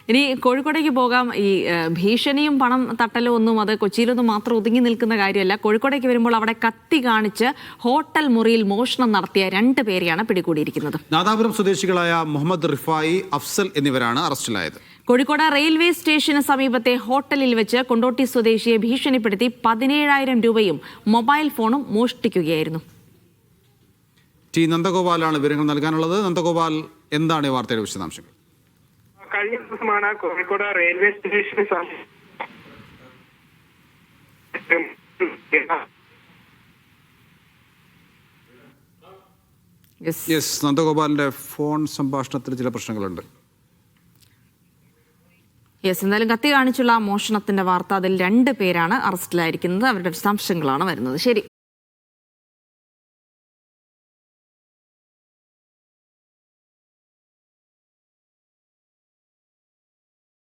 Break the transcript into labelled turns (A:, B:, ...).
A: ഇനി കോഴിക്കോടേക്ക് പോകാം. ഈ ഭീഷണിയും പണം തട്ടലും ഒന്നും അത് കൊച്ചിയിലൊന്നും മാത്രം ഒതുങ്ങി നിൽക്കുന്ന കാര്യമല്ല. കോഴിക്കോടേക്ക് വരുമ്പോൾ അവിടെ കത്തി കാണിച്ച് ഹോട്ടൽ മുറിയിൽ മോഷണം നടത്തിയ 2 പേരെയാണ് പിടികൂടിയിരിക്കുന്നത്.
B: നാദാപുരം സ്വദേശികളായ മുഹമ്മദ് റിഫായി, അഫ്സൽ എന്നിവരാണ് അറസ്റ്റിലായത്.
A: കോഴിക്കോട് റെയിൽവേ സ്റ്റേഷന് സമീപത്തെ ഹോട്ടലിൽ വെച്ച് കൊണ്ടോട്ടി സ്വദേശിയെ ഭീഷണിപ്പെടുത്തി 17,000 രൂപയും മൊബൈൽ ഫോണും മോഷ്ടിക്കുകയായിരുന്നു.
B: ടി നന്ദഗോപാലാണ് വിവരങ്ങൾ നൽകാനുള്ളത്. നന്ദഗോപാൽ, എന്താണ് ഈ വാർത്തയുടെ വിശദാംശങ്ങൾ?
C: കഴിഞ്ഞ ദിവസമാണ് കോഴിക്കോട് റെയിൽവേ സ്റ്റേഷന്
B: നന്ദഗോപാലിന്റെ ഫോൺ സംഭാഷണത്തിൽ ചില പ്രശ്നങ്ങളുണ്ട്.
A: എന്തായാലും കത്തി കാണിച്ചുള്ള മോഷണത്തിന്റെ വാർത്ത, അതിൽ 2 പേരാണ് അറസ്റ്റിലായിരിക്കുന്നത്. അവരുടെ വിശദാംശങ്ങളാണ് വരുന്നത്. ശരി.